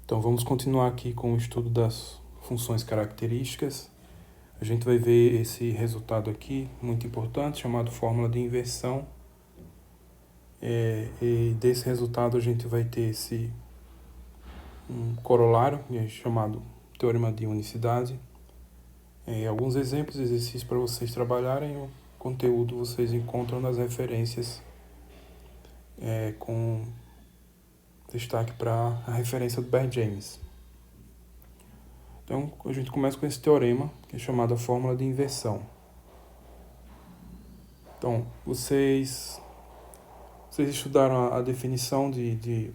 Então vamos continuar aqui com o estudo das funções características. A gente vai ver esse resultado aqui, muito importante, chamado fórmula de inversão. E desse resultado a gente vai ter um corolário, chamado teorema de unicidade. Alguns exemplos, exercícios para vocês trabalharem. O conteúdo vocês encontram nas referências, com destaque para a referência do Baird James. Então, a gente começa com esse teorema, que é chamado a fórmula de inversão. Então, vocês estudaram a definição de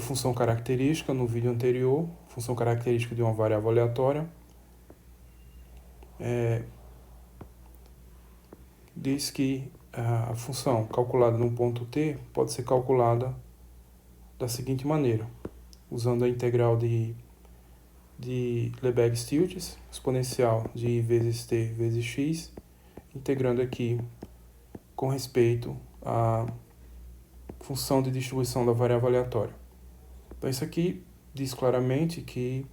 função característica no vídeo anterior, função característica de uma variável aleatória. Diz que a função calculada no ponto t pode ser calculada da seguinte maneira, usando a integral de Lebesgue-Stieltjes, exponencial de I vezes t vezes x, integrando aqui com respeito à função de distribuição da variável aleatória. Então isso aqui diz claramente que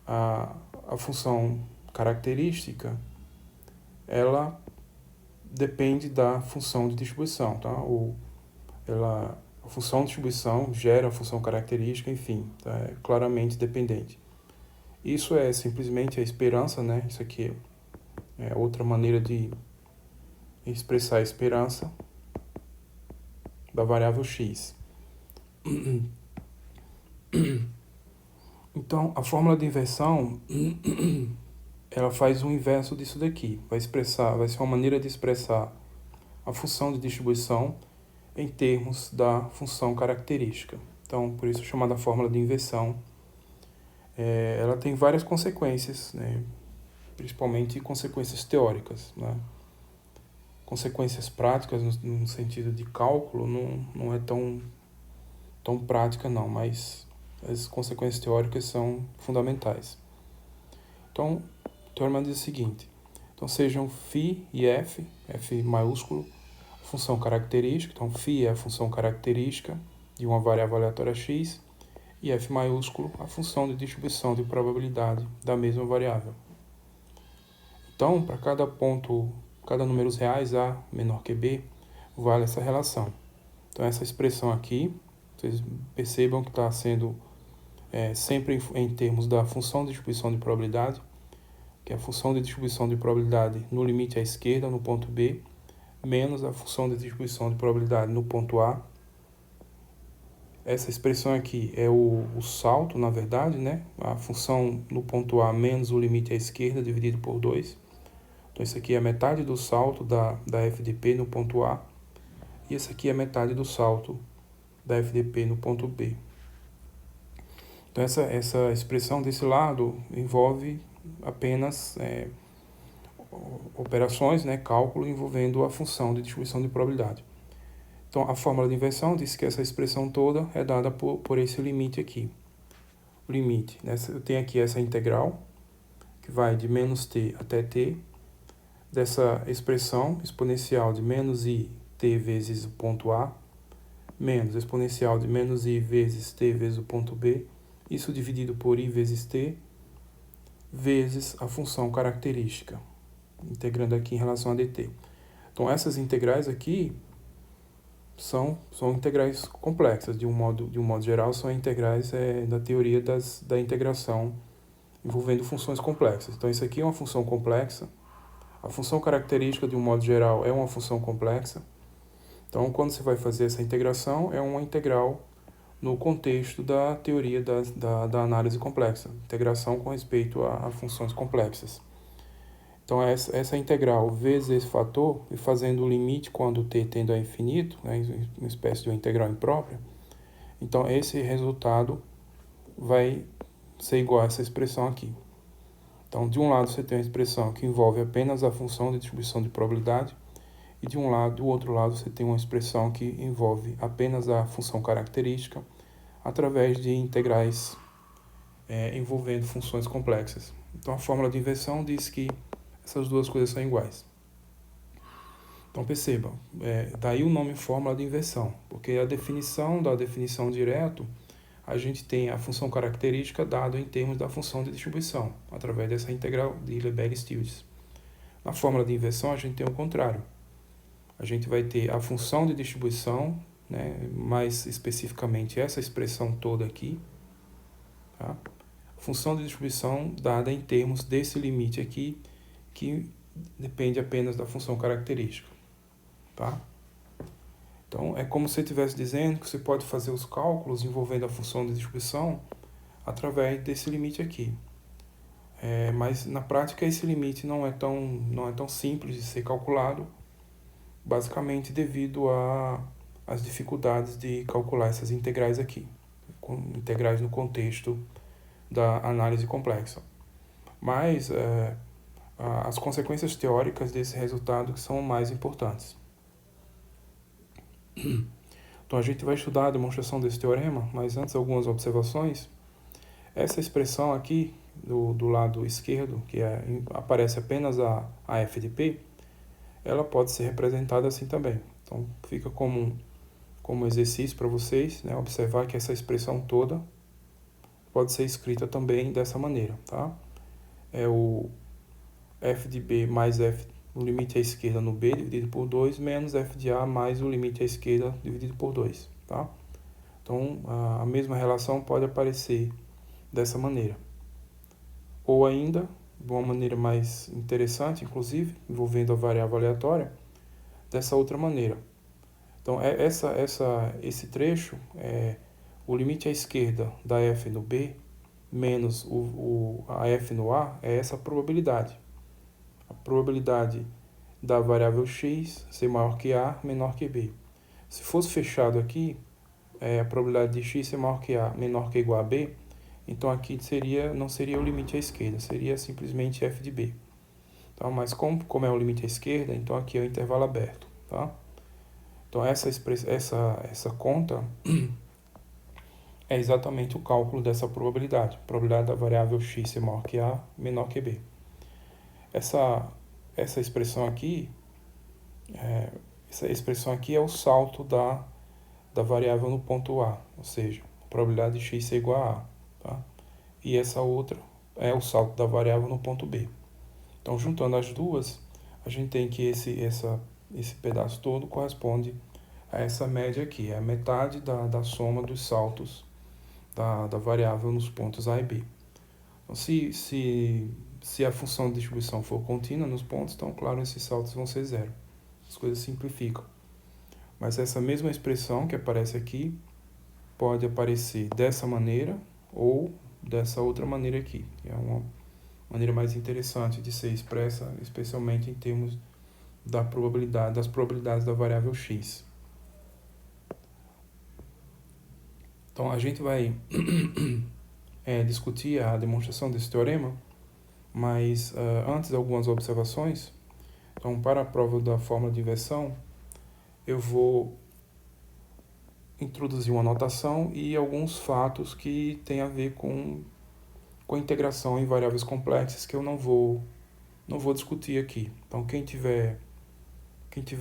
a função característica ela depende da função de distribuição, tá? A função de distribuição gera a função característica, enfim, tá? É claramente dependente. Isso é simplesmente a esperança, né? Isso aqui é outra maneira de expressar a esperança da variável x. Então, a fórmula de inversão ela faz o inverso disso daqui. Vai ser uma maneira de expressar a função de distribuição em termos da função característica. Então, por isso chamada fórmula de inversão. Ela tem várias consequências, né? Principalmente consequências teóricas, né? Consequências práticas no sentido de cálculo não é tão prática não, mas as consequências teóricas são fundamentais. Então, o teorema diz o seguinte: então sejam φ e f maiúsculo, a função característica. Então φ é a função característica de uma variável aleatória x, e f maiúsculo a função de distribuição de probabilidade da mesma variável. Então, para cada números reais a menor que b, vale essa relação. Então essa expressão aqui, vocês percebam que está sendo sempre em termos da função de distribuição de probabilidade, que é a função de distribuição de probabilidade no limite à esquerda, no ponto B, menos a função de distribuição de probabilidade no ponto A. Essa expressão aqui é o salto, na verdade, né? A função no ponto A menos o limite à esquerda dividido por 2. Então, isso aqui é metade do salto da f de p no ponto A. E esse aqui é metade do salto da f de p no ponto B. Então, essa expressão desse lado envolve apenas operações, né, cálculo envolvendo a função de distribuição de probabilidade. Então, a fórmula de inversão diz que essa expressão toda é dada por esse limite aqui. O limite, né, eu tenho aqui essa integral, que vai de menos t até t, dessa expressão exponencial de menos i t vezes o ponto A, menos exponencial de menos i vezes t vezes o ponto B, isso dividido por i vezes t, vezes a função característica, integrando aqui em relação a dt. Então, essas integrais aqui são integrais complexas, de um modo geral, são integrais da teoria da integração envolvendo funções complexas. Então, isso aqui é uma função complexa. A função característica, de um modo geral, é uma função complexa. Então, quando você vai fazer essa integração, é uma integral no contexto da teoria da análise complexa, integração com respeito a funções complexas. Então, essa integral vezes esse fator, e fazendo o limite quando t tende a infinito, né, uma espécie de uma integral imprópria, então esse resultado vai ser igual a essa expressão aqui. Então, de um lado você tem uma expressão que envolve apenas a função de distribuição de probabilidade, e do outro lado você tem uma expressão que envolve apenas a função característica através de integrais envolvendo funções complexas. Então, a fórmula de inversão diz que essas duas coisas são iguais. Então, percebam, daí o nome fórmula de inversão, porque a definição direto, a gente tem a função característica dada em termos da função de distribuição, através dessa integral de Lebesgue-Stieltjes. Na fórmula de inversão, a gente tem o contrário. A gente vai ter a função de distribuição, né, mais especificamente essa expressão toda aqui, tá? Função de distribuição dada em termos desse limite aqui, que depende apenas da função característica, tá? Então, é como se você estivesse dizendo que você pode fazer os cálculos envolvendo a função de distribuição através desse limite aqui. Mas, na prática, esse limite não é tão simples de ser calculado, basicamente devido às dificuldades de calcular essas integrais aqui, integrais no contexto da análise complexa. Mas as consequências teóricas desse resultado que são mais importantes. Então a gente vai estudar a demonstração desse teorema, mas antes algumas observações. Essa expressão aqui do lado esquerdo, que aparece apenas a f de p, ela pode ser representada assim também. Então fica como exercício para vocês, né, observar que essa expressão toda pode ser escrita também dessa maneira, tá? É o f de b mais f, o limite à esquerda no b dividido por 2, menos f de a mais o limite à esquerda dividido por 2, tá? Então, a mesma relação pode aparecer dessa maneira. Ou ainda, de uma maneira mais interessante, inclusive, envolvendo a variável aleatória, dessa outra maneira. Então, esse trecho é o limite à esquerda da f no b menos a f no a, é essa probabilidade. A probabilidade da variável x ser maior que a, menor que b. Se fosse fechado aqui, a probabilidade de x ser maior que a, menor que ou igual a b, então aqui não seria o limite à esquerda, seria simplesmente f de b. Tá? Mas como é o limite à esquerda, então aqui é o intervalo aberto. Tá? Então essa conta é exatamente o cálculo dessa probabilidade. A probabilidade da variável x ser maior que a, menor que b. Essa expressão aqui é o salto da variável no ponto A, ou seja, a probabilidade de x ser igual a A. Tá? E essa outra é o salto da variável no ponto B. Então, juntando as duas, a gente tem que esse pedaço todo corresponde a essa média aqui, é a metade da soma dos saltos da variável nos pontos A e B. Então, se a função de distribuição for contínua nos pontos, então, claro, esses saltos vão ser zero. As coisas simplificam. Mas essa mesma expressão que aparece aqui pode aparecer dessa maneira ou dessa outra maneira aqui. É uma maneira mais interessante de ser expressa, especialmente em termos das probabilidades da variável x. Então, a gente vai discutir a demonstração desse teorema, mas antes algumas observações. Então, para a prova da fórmula de inversão, eu vou introduzir uma notação e alguns fatos que têm a ver com a integração em variáveis complexas que eu não vou discutir aqui. Então, quem tiver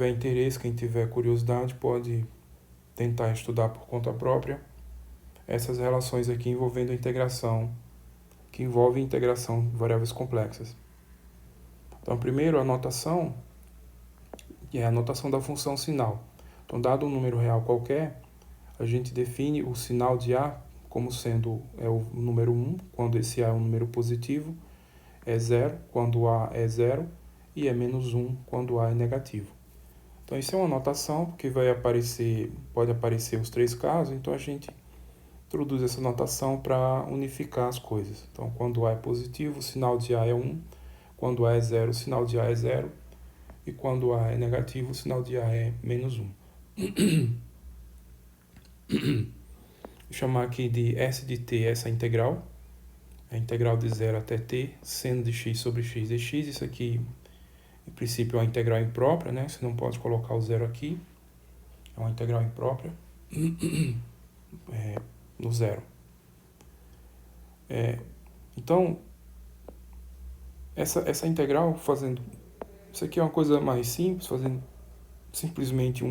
interesse, quem tiver curiosidade, pode tentar estudar por conta própria essas relações aqui envolvendo a integração, que envolve integração de variáveis complexas. Então, primeiro, a notação, que é a notação da função sinal. Então, dado um número real qualquer, a gente define o sinal de A como sendo o número 1, quando esse A é um número positivo, é 0 quando A é 0 e é menos 1 quando A é negativo. Então, isso é uma notação, porque pode aparecer os três casos, então a gente introduz essa notação para unificar as coisas. Então, quando A é positivo, o sinal de A é 1, quando A é 0, o sinal de A é 0, e quando A é negativo, o sinal de A é menos 1. Vou chamar aqui de S de t essa integral, a integral de 0 até t, seno de x sobre x dx. Isso aqui, em princípio, é uma integral imprópria, né? Você não pode colocar o zero aqui, é uma integral imprópria, no zero. Então, essa integral, fazendo... Isso aqui é uma coisa mais simples, fazendo simplesmente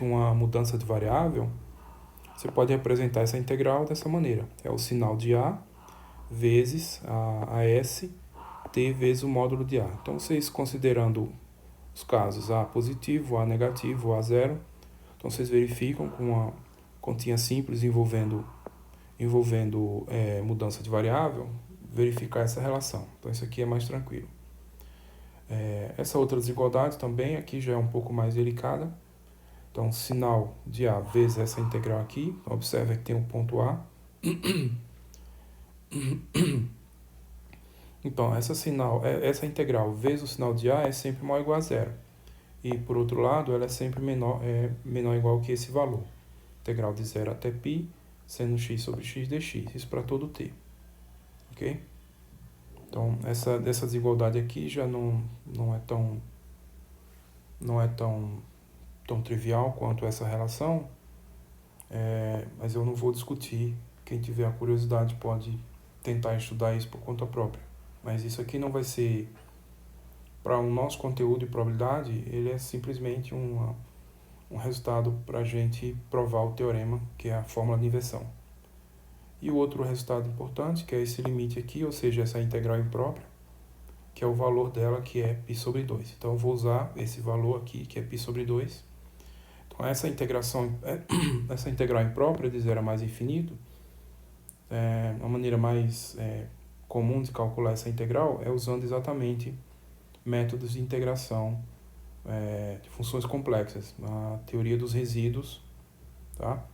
uma mudança de variável. você pode representar essa integral dessa maneira. É o sinal de A vezes a S, T vezes o módulo de A. Então, vocês considerando os casos A positivo, A negativo, A zero, então vocês verificam com uma continha simples envolvendo mudança de variável, verificar essa relação. Então, isso aqui é mais tranquilo. Essa outra desigualdade também aqui já é um pouco mais delicada. Então, sinal de A vezes essa integral aqui. Observe que tem um ponto A. Então, essa integral vezes o sinal de A é sempre maior ou igual a zero. E, por outro lado, ela é sempre menor ou igual que esse valor. Integral de 0 até π, sendo x sobre x dx. Isso para todo t. Ok? Então, essa desigualdade aqui já não é tão trivial quanto essa relação, mas eu não vou discutir. Quem tiver a curiosidade pode tentar estudar isso por conta própria. Mas isso aqui não vai ser, para o nosso conteúdo de probabilidade, ele é simplesmente um resultado para a gente provar o teorema, que é a fórmula de inversão. E o outro resultado importante, que é esse limite aqui, ou seja, essa integral imprópria, que é o valor dela, que é π sobre 2. Então, eu vou usar esse valor aqui, que é π sobre 2. Então, essa integral imprópria de 0 a mais infinito, uma maneira mais comum de calcular essa integral é usando exatamente métodos de integração de funções complexas, a teoria dos resíduos, tá?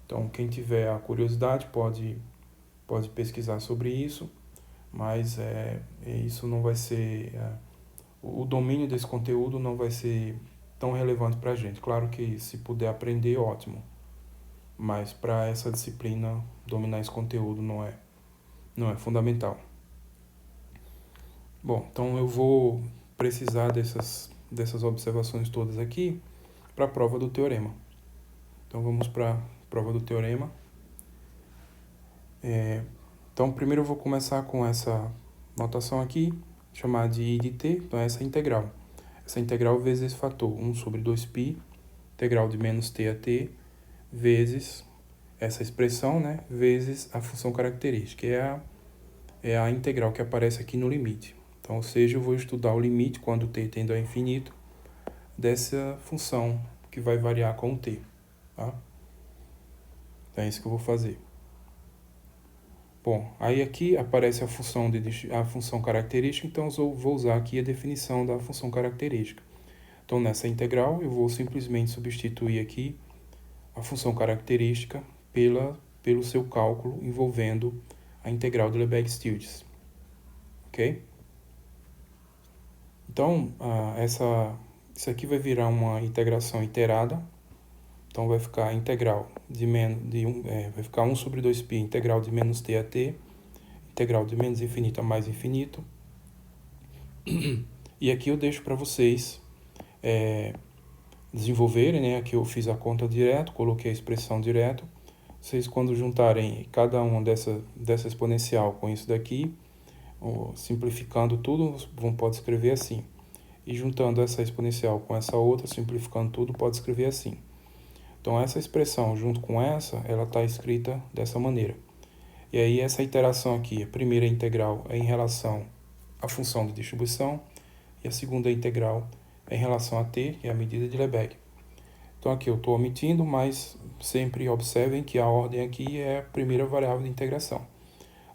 Então, quem tiver a curiosidade pode pesquisar sobre isso, mas isso não vai ser... o domínio desse conteúdo não vai ser tão relevante para a gente. Claro que se puder aprender, ótimo. Mas para essa disciplina, dominar esse conteúdo não é fundamental. Bom, então eu vou precisar dessas observações todas aqui para a prova do teorema. Então vamos para a prova do teorema. Então primeiro eu vou começar com essa notação aqui, chamada de I de t, então essa integral. Essa integral vezes esse fator, 1 sobre 2π, integral de menos t a t, vezes essa expressão, né, vezes a função característica, que é a integral que aparece aqui no limite. Então, ou seja, eu vou estudar o limite, quando t tende ao infinito, dessa função que vai variar com o t. Tá? Então, é isso que eu vou fazer. Bom, aí aqui aparece a função característica, então eu vou usar aqui a definição da função característica. Então, nessa integral, eu vou simplesmente substituir aqui a função característica pelo seu cálculo envolvendo a integral de Lebesgue-Stieltjes. Ok? Então, isso aqui vai virar uma integração iterada. Então, vai ficar a integral vai ficar 1 sobre 2π, integral de menos t a t, integral de menos infinito a mais infinito. E aqui eu deixo para vocês desenvolverem, né? Aqui eu fiz a conta direto, coloquei a expressão direto. Vocês, quando juntarem cada uma dessa exponencial com isso daqui, simplificando tudo, pode escrever assim. E juntando essa exponencial com essa outra, simplificando tudo, pode escrever assim. Então, essa expressão junto com essa, ela está escrita dessa maneira. E aí, essa iteração aqui, a primeira integral é em relação à função de distribuição, e a segunda integral é em relação a t, que é a medida de Lebesgue. Então, aqui eu estou omitindo, mas sempre observem que a ordem aqui é a primeira variável de integração.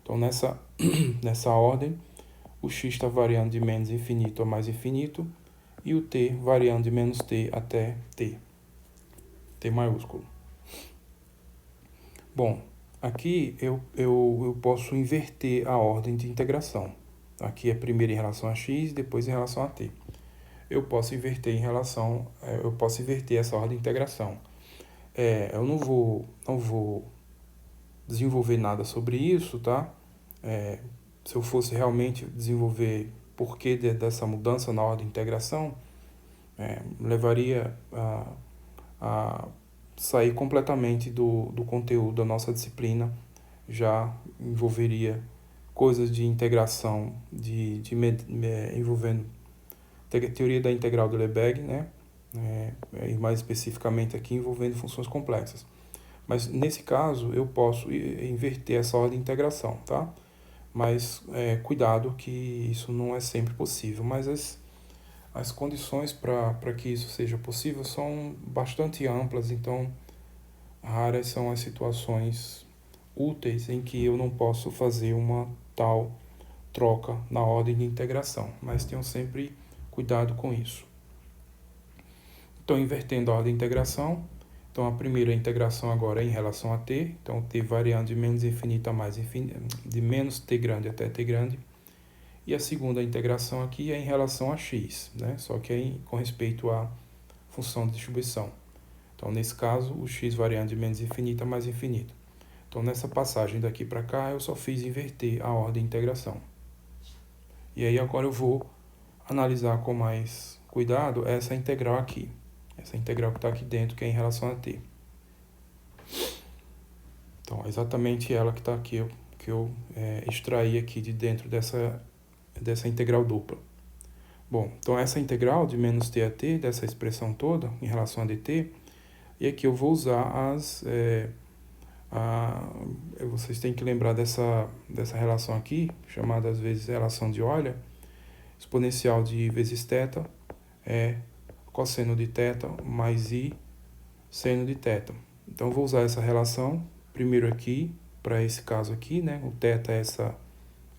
Então, nessa ordem, o x está variando de menos infinito a mais infinito, e o t variando de menos t até t. T maiúsculo. Bom, aqui eu posso inverter a ordem de integração. Aqui é primeiro em relação a x, depois em relação a t. Eu posso inverter essa ordem de integração. Eu não vou desenvolver nada sobre isso, tá? Se eu fosse realmente desenvolver porquê dessa mudança na ordem de integração, levaria a sair completamente do conteúdo da nossa disciplina, já envolveria coisas de integração, envolvendo teoria da integral de Lebesgue, né? E mais especificamente aqui envolvendo funções complexas. Mas nesse caso eu posso inverter essa ordem de integração, tá? Mas cuidado que isso não é sempre possível. Mas as condições para que isso seja possível são bastante amplas, então raras são as situações úteis em que eu não posso fazer uma tal troca na ordem de integração, mas tenham sempre cuidado com isso. Então, invertendo a ordem de integração, então a primeira integração agora é em relação a t, então t variando de menos infinito a mais infinito, de menos t grande até t grande, e a segunda integração aqui é em relação a x, né? Só que é com respeito à função de distribuição. Então, nesse caso, o x variando de menos infinito a mais infinito. Então, nessa passagem daqui para cá, eu só fiz inverter a ordem de integração. E aí agora eu vou analisar com mais cuidado essa integral aqui. Essa integral que está aqui dentro, que é em relação a t. Então, é exatamente ela que está aqui, que eu extraí aqui de dentro dessa integral dupla. Bom, então essa integral de menos t a t, dessa expressão toda, em relação a dt, e aqui eu vou usar vocês têm que lembrar dessa relação aqui, chamada às vezes relação de Euler. Exponencial de vezes θ é cosseno de θ mais i seno de θ. Então, eu vou usar essa relação primeiro aqui, para esse caso aqui, né? O θ é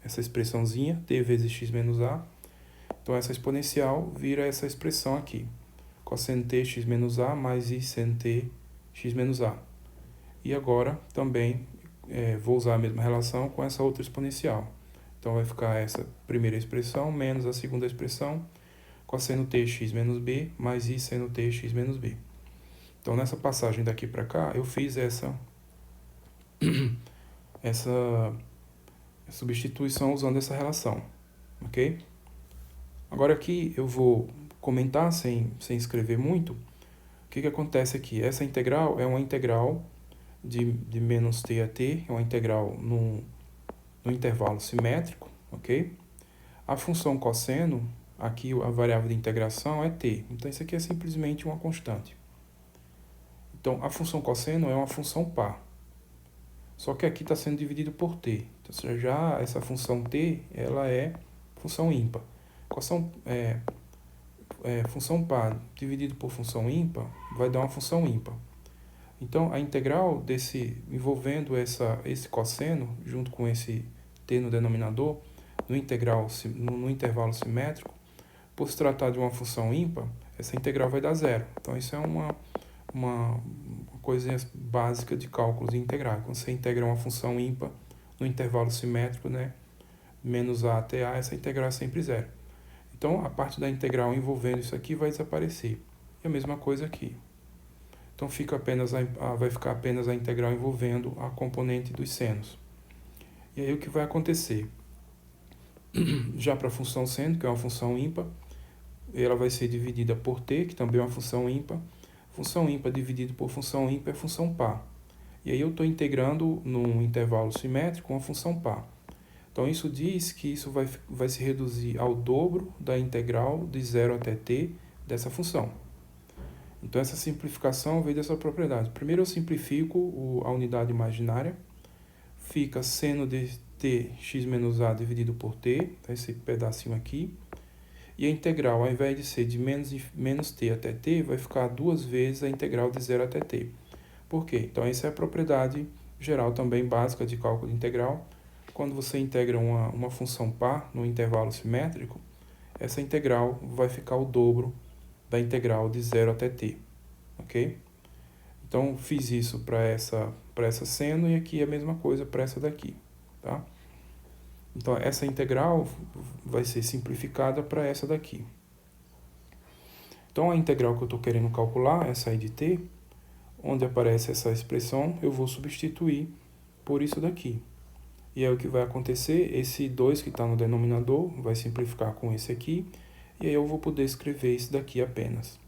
essa expressãozinha, t vezes x menos a. Então, essa exponencial vira essa expressão aqui, cosseno t x menos a mais i seno t x menos a. E agora, também, vou usar a mesma relação com essa outra exponencial. Então, vai ficar essa primeira expressão menos a segunda expressão, cosseno t x menos b mais i seno t x menos b. Então, nessa passagem daqui para cá, eu fiz essa substituição usando essa relação, ok? Agora aqui eu vou comentar sem escrever muito. O que acontece aqui? Essa integral é uma integral de menos t a t, é uma integral no intervalo simétrico, ok? A função cosseno, aqui a variável de integração é t, então isso aqui é simplesmente uma constante. Então, a função cosseno é uma função par, só que aqui está sendo dividido por t. Então, já essa função t, ela é função ímpar. Função par dividido por função ímpar vai dar uma função ímpar. Então, a integral envolvendo esse cosseno, junto com esse t no denominador, no intervalo simétrico, por se tratar de uma função ímpar, essa integral vai dar zero. Então, isso é uma coisa básica de cálculos integrais. Quando você integra uma função ímpar no intervalo simétrico, né, menos a até a, essa integral é sempre zero. Então, a parte da integral envolvendo isso aqui vai desaparecer. E a mesma coisa aqui. Então, vai ficar apenas a integral envolvendo a componente dos senos. E aí, o que vai acontecer? Já para a função seno, que é uma função ímpar, ela vai ser dividida por t, que também é uma função ímpar. Função ímpar dividida por função ímpar é função par. E aí, eu estou integrando num intervalo simétrico uma função par. Então, isso diz que isso vai se reduzir ao dobro da integral de 0 até t dessa função. Então, essa simplificação veio dessa propriedade. Primeiro, eu simplifico a unidade imaginária. Fica seno de t x menos a dividido por t, esse pedacinho aqui. E a integral, ao invés de ser de menos t até t, vai ficar duas vezes a integral de 0 até t. Por quê? Então, essa é a propriedade geral também básica de cálculo de integral. Quando você integra uma função par no intervalo simétrico, essa integral vai ficar o dobro da integral de 0 até t, ok? Então, fiz isso para essa seno e aqui a mesma coisa para essa daqui, tá? Então, essa integral vai ser simplificada para essa daqui. Então, a integral que eu estou querendo calcular, essa aí de t, onde aparece essa expressão, eu vou substituir por isso daqui. E aí o que vai acontecer, esse 2 que está no denominador vai simplificar com esse aqui, e aí eu vou poder escrever isso daqui apenas,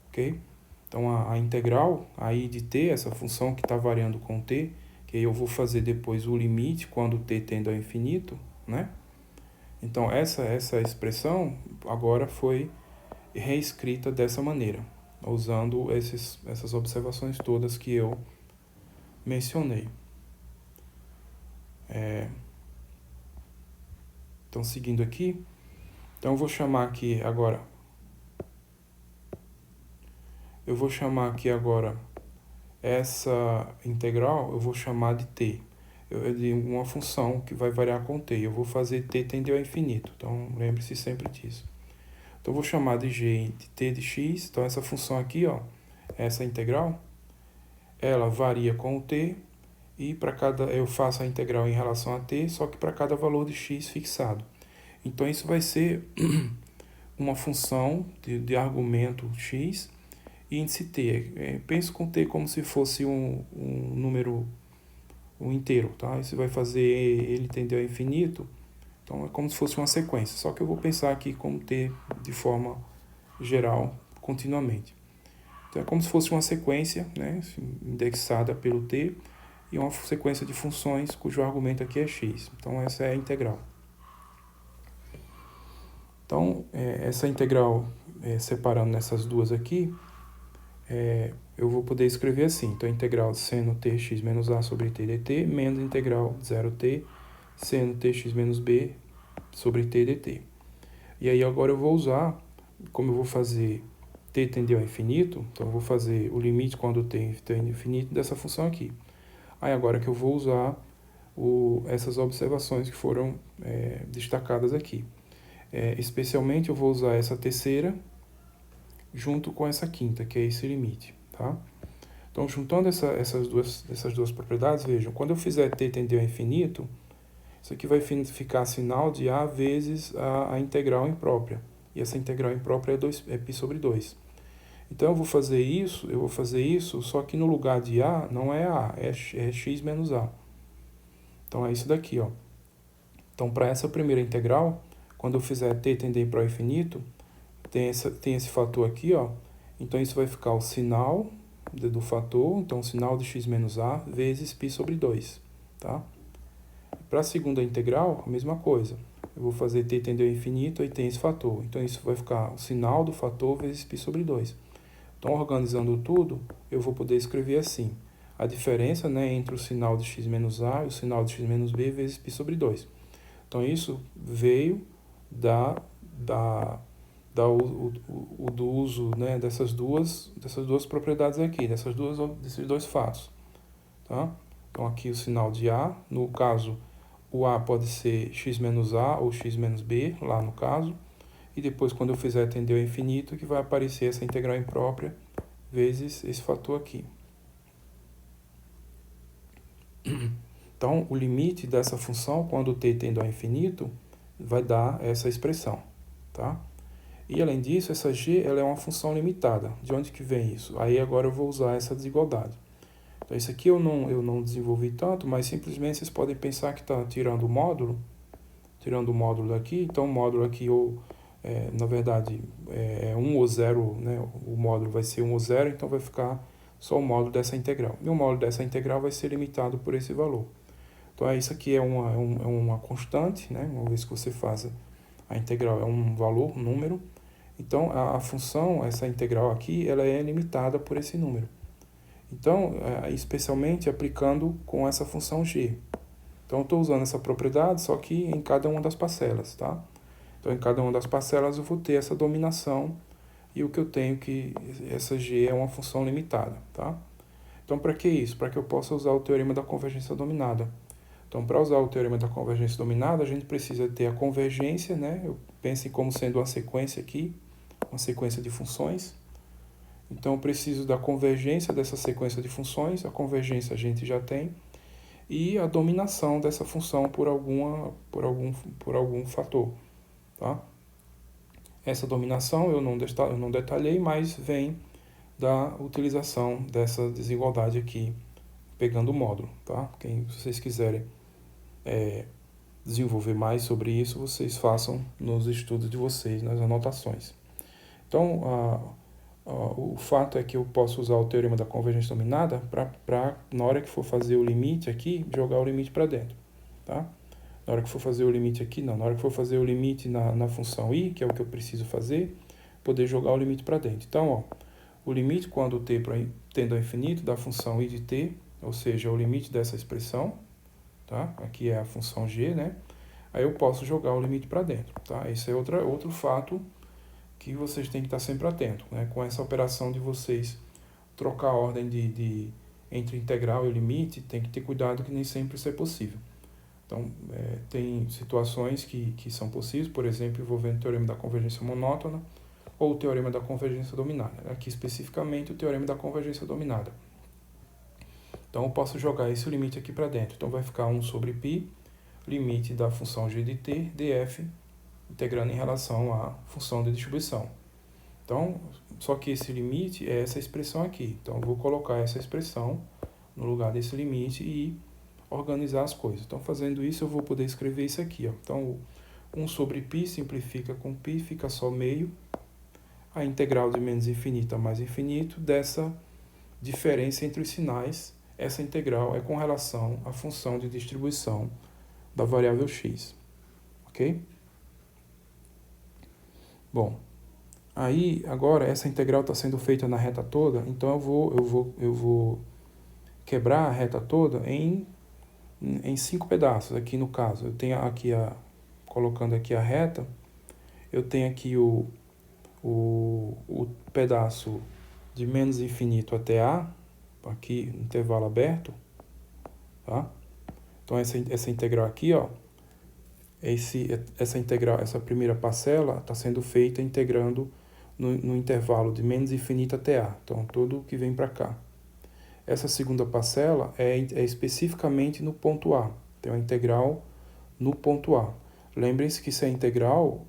ok? Então, a integral aí de t, essa função que está variando com t, que aí eu vou fazer depois o limite quando t tende ao infinito, né? Então, essa expressão agora foi reescrita dessa maneira, usando essas observações todas que eu mencionei. Então, seguindo aqui, então eu vou chamar aqui agora essa integral, eu vou chamar de t. De uma função que vai variar com t. Eu vou fazer t tender ao infinito. Então, lembre-se sempre disso. Então, eu vou chamar de g de t de x. Então, essa função aqui, ó, essa integral, ela varia com o t. E para cada, eu faço a integral em relação a t, só que para cada valor de x fixado. Então, isso vai ser uma função de argumento x e índice t. Penso com t como se fosse um número inteiro, tá? Isso vai fazer ele tender ao infinito. Então, é como se fosse uma sequência. Só que eu vou pensar aqui como t de forma geral, continuamente. Então, é como se fosse uma sequência, né, indexada pelo t, e uma sequência de funções cujo argumento aqui é x. Então, essa é a integral. Então, essa integral, separando nessas duas aqui, eu vou poder escrever assim. Então, integral seno tx menos a sobre t dt, menos integral 0t seno tx menos b sobre t dt. E aí, agora eu vou usar, como eu vou fazer t tender ao infinito, então eu vou fazer o limite quando t tende ao infinito dessa função aqui. Aí, agora que eu vou usar essas observações que foram destacadas aqui. Especialmente, eu vou usar essa terceira junto com essa quinta, que é esse limite, tá? Então, juntando essas duas propriedades, vejam, quando eu fizer t tender ao infinito, isso aqui vai ficar sinal de a vezes a integral imprópria. E essa integral imprópria é π sobre 2. Então, eu vou fazer isso, só que no lugar de a, não é a, é x menos a. Então, é isso daqui, ó. Então, para essa primeira integral, quando eu fizer t tender para o infinito, tem esse fator aqui, ó. Então, isso vai ficar o sinal do fator, então o sinal de x menos a vezes π sobre 2, tá? Para a segunda integral, a mesma coisa. Eu vou fazer t tender ao infinito, aí tem esse fator. Então, isso vai ficar o sinal do fator vezes π sobre 2. Então, organizando tudo, eu vou poder escrever assim. A diferença, né, entre o sinal de x menos a e o sinal de x menos b vezes π sobre 2. Então, isso veio do uso, né, dessas duas propriedades aqui, desses dois fatos, tá? Então, aqui o sinal de a, no caso, o a pode ser x menos a ou x menos b, lá no caso, e depois, quando eu fizer tender ao infinito, que vai aparecer essa integral imprópria vezes esse fator aqui. Então, o limite dessa função, quando t tende ao infinito, vai dar essa expressão, tá? E, além disso, essa g ela é uma função limitada. De onde que vem isso? Aí, agora eu vou usar essa desigualdade. Então, isso aqui eu não desenvolvi tanto, mas simplesmente vocês podem pensar que está tirando o módulo daqui. Então, o módulo aqui, na verdade, é 1 ou 0, né? O módulo vai ser 1 ou 0, então vai ficar só o módulo dessa integral. E o módulo dessa integral vai ser limitado por esse valor. Então, isso aqui é uma constante, né? Uma vez que você faça a integral, é um valor, um número. Então, a função, essa integral aqui, ela é limitada por esse número. Então, especialmente aplicando com essa função g. Então, eu estou usando essa propriedade, só que em cada uma das parcelas, tá? Então, em cada uma das parcelas eu vou ter essa dominação e o que eu tenho que essa g é uma função limitada, tá? Então, para que isso? Para que eu possa usar o teorema da convergência dominada. Então, para usar o teorema da convergência dominada, a gente precisa ter a convergência, né? Eu penso como sendo uma sequência aqui, uma sequência de funções. Então, eu preciso da convergência dessa sequência de funções. A convergência a gente já tem. E a dominação dessa função por algum fator, tá? Essa dominação eu não detalhei, mas vem da utilização dessa desigualdade aqui, pegando o módulo, tá? Se vocês quiserem desenvolver mais sobre isso, vocês façam nos estudos de vocês, nas anotações. Então, o fato é que eu posso usar o teorema da convergência dominada para, na hora que for fazer o limite aqui, jogar o limite para dentro, tá? Na hora que for fazer o limite aqui, não. Na hora que for fazer o limite na função i, que é o que eu preciso fazer, poder jogar o limite para dentro. Então, o limite quando t tende ao infinito da função i de t ou seja, o limite dessa expressão, tá? Aqui é a função g, né? Aí eu posso jogar o limite para dentro, tá? Esse é outro fato que vocês têm que estar sempre atentos, né? Com essa operação de vocês trocar a ordem entre integral e o limite, tem que ter cuidado que nem sempre isso é possível. Então, tem situações que são possíveis, por exemplo, envolvendo o teorema da convergência monótona ou o teorema da convergência dominada. Aqui, especificamente, o teorema da convergência dominada. Então, eu posso jogar esse limite aqui para dentro. Então, vai ficar 1 sobre π, limite da função g de t, df, integrando em relação à função de distribuição. Então, só que esse limite é essa expressão aqui. Então, eu vou colocar essa expressão no lugar desse limite e organizar as coisas. Então, fazendo isso, eu vou poder escrever isso aqui. Ó. Então, 1 sobre π simplifica com π, fica só meio. A integral de menos infinito a mais infinito dessa diferença entre os sinais. Essa integral é com relação à função de distribuição da variável x. Ok? Bom, aí agora essa integral está sendo feita na reta toda, então eu vou quebrar a reta toda em 5 pedaços. Aqui no caso, eu tenho aqui colocando aqui a reta, eu tenho aqui o pedaço de menos infinito até a, aqui intervalo aberto, tá? Então essa integral aqui, ó, essa integral, essa primeira parcela está sendo feita integrando no intervalo de menos infinito até a, então tudo que vem para cá. Essa segunda parcela é especificamente no ponto A, tem uma integral no ponto A. Lembrem-se que isso é integral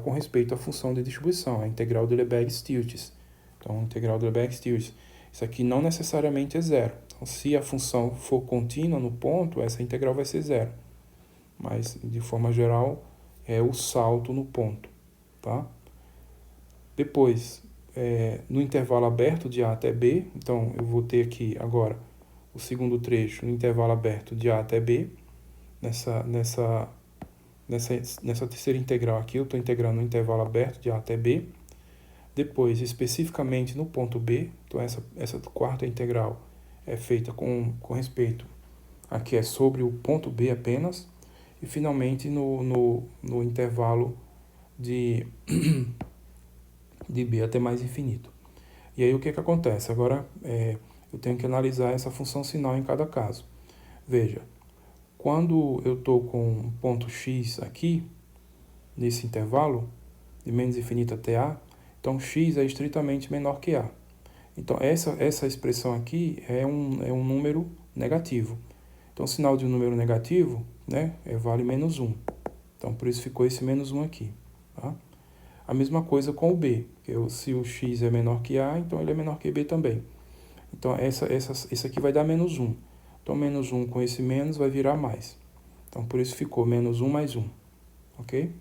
com respeito à função de distribuição, a integral de Lebesgue-Stieltjes. Então, integral de Lebesgue-Stieltjes. Isso aqui não necessariamente é zero. Então, se a função for contínua no ponto, essa integral vai ser zero. Mas, de forma geral, é o salto no ponto, tá? Depois, no intervalo aberto de A até B, então eu vou ter aqui agora o segundo trecho no intervalo aberto de A até B. Nessa terceira integral aqui, eu estou integrando no intervalo aberto de A até B. Depois, especificamente no ponto B, então essa quarta integral é feita com respeito a que é sobre o ponto B apenas. E, finalmente, no intervalo de B até mais infinito. E aí, o que acontece? Agora, eu tenho que analisar essa função sinal em cada caso. Veja, quando eu estou com um ponto x aqui, nesse intervalo, de menos infinito até a, então x é estritamente menor que a. Então, essa expressão aqui é um número negativo. Então, o sinal de um número negativo, né, vale menos 1. Então, por isso ficou esse menos 1 aqui. Tá? A mesma coisa com o b, porque se o x é menor que a, então ele é menor que b também. Então, esse aqui vai dar menos 1. Então, menos 1 com esse menos vai virar mais. Então, por isso ficou menos 1 mais 1. Ok?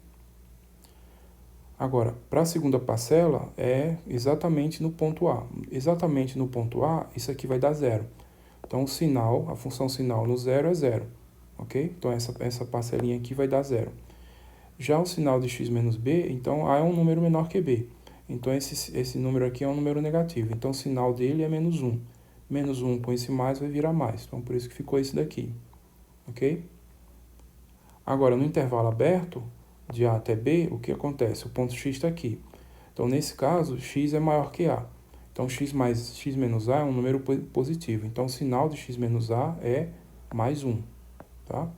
Agora, para a segunda parcela, é exatamente no ponto A. Exatamente no ponto A, isso aqui vai dar zero. Então, o sinal, a função sinal no zero é zero. Ok? Então, essa parcelinha aqui vai dar zero. Já o sinal de x menos b, então A é um número menor que b. Então, esse número aqui é um número negativo. Então, o sinal dele é menos 1. Menos 1 com esse mais vai virar mais. Então, por isso que ficou esse daqui. Ok? Agora, no intervalo aberto, de A até B, o que acontece? O ponto x está aqui. Então, nesse caso, x é maior que A. Então, x mais x menos A é um número positivo. Então, o sinal de x menos A é mais 1. Tá?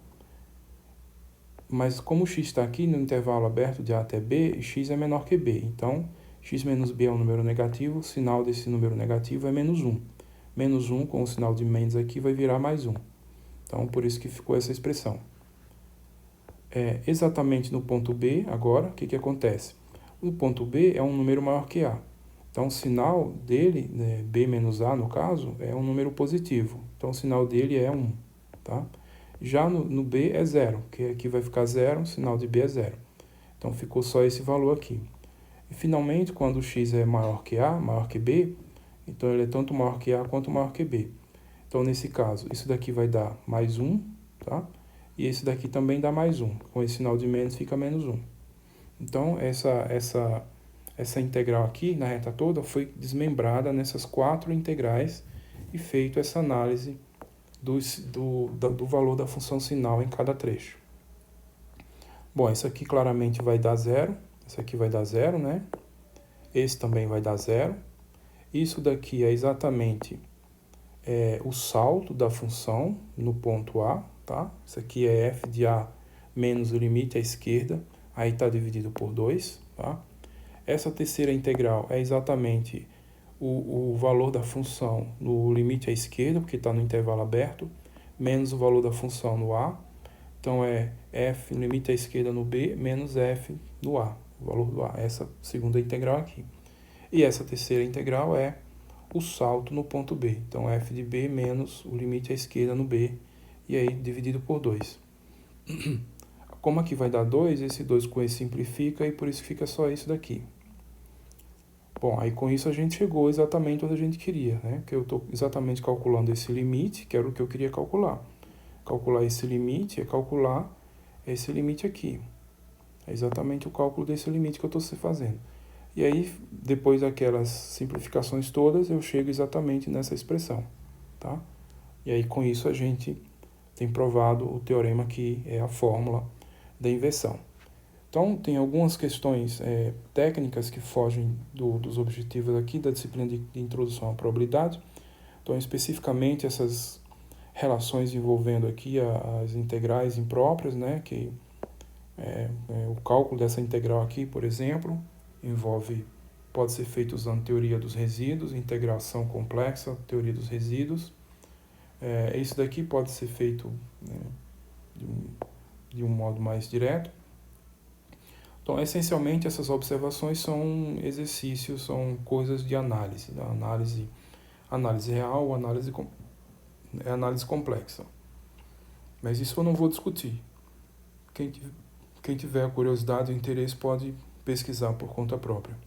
Mas como x está aqui no intervalo aberto de A até B, x é menor que B. Então, x menos b é um número negativo, o sinal desse número negativo é menos 1. Menos 1 com o sinal de menos aqui vai virar mais 1. Então, por isso que ficou essa expressão. Exatamente no ponto B, agora, o que acontece? O ponto B é um número maior que A. Então, o sinal dele, né, B menos A, no caso, é um número positivo. Então, o sinal dele é 1. Tá? Já no B é 0, que aqui vai ficar 0, o sinal de B é 0. Então, ficou só esse valor aqui. E, finalmente, quando o x é maior que A, maior que B, então ele é tanto maior que A quanto maior que B. Então, nesse caso, isso daqui vai dar mais 1, tá? E esse daqui também dá mais 1. Com esse sinal de menos fica menos 1. Então, essa integral aqui, na reta toda, foi desmembrada nessas 4 integrais e feito essa análise do valor da função sinal em cada trecho. Bom, isso aqui claramente vai dar zero, isso aqui vai dar zero, né? Esse também vai dar zero. Isso daqui é exatamente o salto da função no ponto A, tá? Isso aqui é f de A menos o limite à esquerda, aí está dividido por 2, tá? Essa terceira integral é exatamente o valor da função no limite à esquerda, porque está no intervalo aberto, menos o valor da função no A. Então, é f no limite à esquerda no B, menos f no A, o valor do A. Essa segunda integral aqui. E essa terceira integral é o salto no ponto B. Então, f de B menos o limite à esquerda no B, e aí dividido por 2. Como aqui vai dar 2, esse 2 com esse simplifica, e por isso fica só isso daqui. Bom, aí com isso a gente chegou exatamente onde a gente queria, né? Que eu estou exatamente calculando esse limite, que era o que eu queria calcular. Calcular esse limite é calcular esse limite aqui. É exatamente o cálculo desse limite que eu estou fazendo. E aí, depois daquelas simplificações todas, eu chego exatamente nessa expressão, tá? E aí, com isso, a gente tem provado o teorema que é a fórmula da inversão. Então, tem algumas questões técnicas que fogem dos objetivos aqui da disciplina de introdução à probabilidade. Então, especificamente, essas relações envolvendo aqui as integrais impróprias, né? Que o cálculo dessa integral aqui, por exemplo, pode ser feito usando teoria dos resíduos, integração complexa, teoria dos resíduos. Isso daqui pode ser feito, né, de um modo mais direto. Então, essencialmente, essas observações são exercícios, são coisas de análise, né? Análise real, análise complexa. Mas isso eu não vou discutir. Quem tiver curiosidade ou interesse pode pesquisar por conta própria.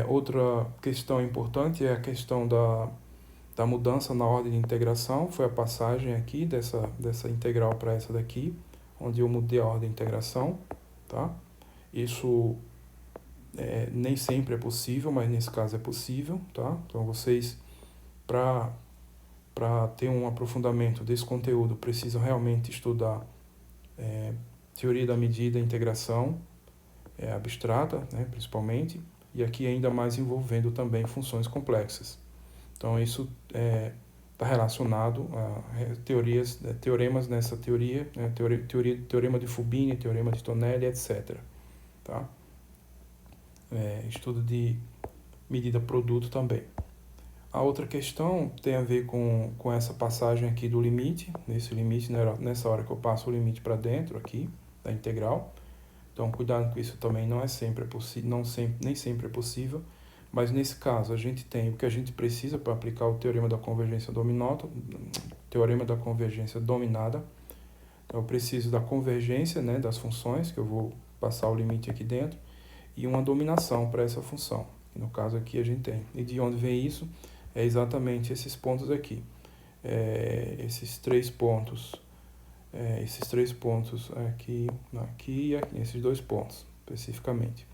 Outra questão importante é a questão da mudança na ordem de integração. Foi a passagem aqui dessa integral para essa daqui, onde eu mudei a ordem de integração, tá? Isso nem sempre é possível, mas nesse caso é possível, tá? Então, vocês, para ter um aprofundamento desse conteúdo, precisam realmente estudar teoria da medida e integração abstrata, né, principalmente, e aqui ainda mais envolvendo também funções complexas. Então, isso está relacionado a teoremas nessa teoria, né, teorema de Fubini, teorema de Tonelli, etc. Tá? Estudo de medida produto também. A outra questão tem a ver com essa passagem aqui do limite, nessa hora que eu passo o limite para dentro aqui, da integral. Então, cuidado com isso também, nem sempre é possível, mas nesse caso a gente tem o que a gente precisa para aplicar o teorema da convergência dominada. Então, eu preciso da convergência, né, das funções, que eu vou passar o limite aqui dentro, e uma dominação para essa função. No caso aqui a gente tem. E de onde vem isso? É exatamente esses pontos aqui. Esses três pontos aqui e aqui, esses dois pontos, especificamente.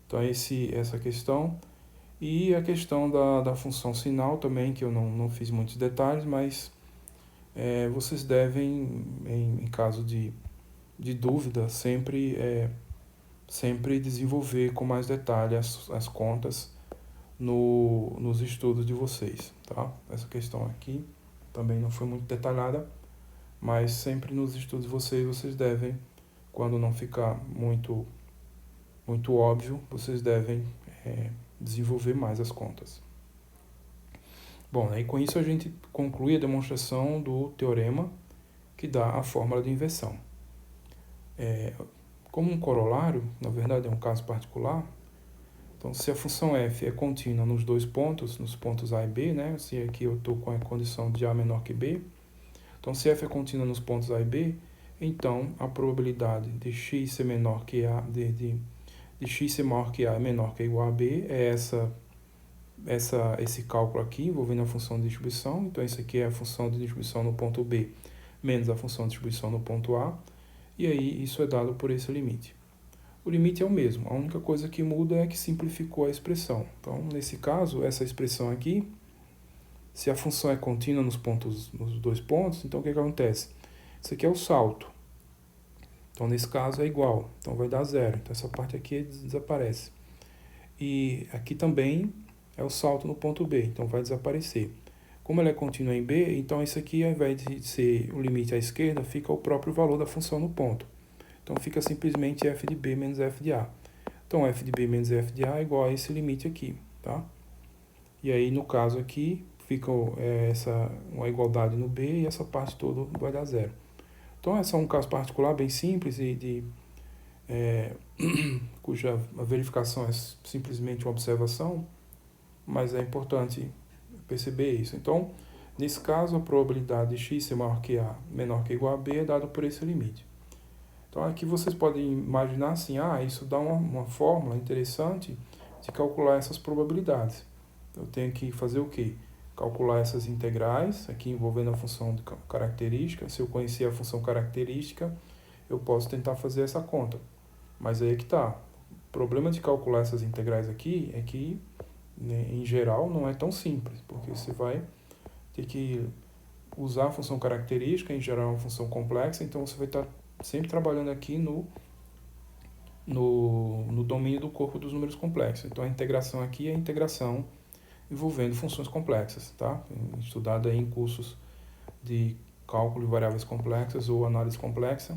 Então, essa questão. E a questão da função sinal também, que eu não fiz muitos detalhes, mas vocês devem, em caso de dúvida, sempre desenvolver com mais detalhe as contas nos estudos de vocês, tá? Essa questão aqui também não foi muito detalhada, mas sempre nos estudos de vocês devem, quando não ficar muito óbvio, vocês devem desenvolver mais as contas. Bom, aí com isso a gente conclui a demonstração do teorema que dá a fórmula de inversão. Como um corolário, na verdade é um caso particular, então se a função f é contínua nos dois pontos, nos pontos A e B, né? Se aqui eu estou com a condição de A menor que B, então se f é contínua nos pontos A e B, então a probabilidade de x ser menor que A, de x ser maior que A é menor que ou igual a B, é esse cálculo aqui, envolvendo a função de distribuição. Então, isso aqui é a função de distribuição no ponto B, menos a função de distribuição no ponto A, e aí isso é dado por esse limite. O limite é o mesmo, a única coisa que muda é que simplificou a expressão. Então, nesse caso, essa expressão aqui, Se a função é contínua nos dois pontos, então o que acontece? Isso aqui é o salto. Então, nesse caso, é igual. Então, vai dar zero. Então, essa parte aqui desaparece. E aqui também é o salto no ponto B. Então, vai desaparecer. Como ela é contínua em B, então isso aqui, ao invés de ser o limite à esquerda, fica o próprio valor da função no ponto. Então, fica simplesmente f de B menos f de A. Então, f de B menos f de A é igual a esse limite aqui, tá? E aí, no caso aqui, fica uma igualdade no B e essa parte toda vai dar zero. Então, esse é um caso particular bem simples cuja verificação é simplesmente uma observação, mas é importante perceber isso. Então, nesse caso, a probabilidade de x ser maior que A, menor que ou igual a B, é dada por esse limite. Então, aqui vocês podem imaginar assim, isso dá uma fórmula interessante de calcular essas probabilidades. Eu tenho que fazer o quê? Calcular essas integrais, aqui envolvendo a função de característica. Se eu conhecer a função característica, eu posso tentar fazer essa conta. Mas aí é que está. O problema de calcular essas integrais aqui é que, né, em geral, não é tão simples, porque você vai ter que usar a função característica, em geral é uma função complexa, então você vai estar sempre trabalhando aqui no domínio do corpo dos números complexos. Então, a integração aqui é a integração envolvendo funções complexas, tá? Estudada em cursos de cálculo de variáveis complexas ou análise complexa.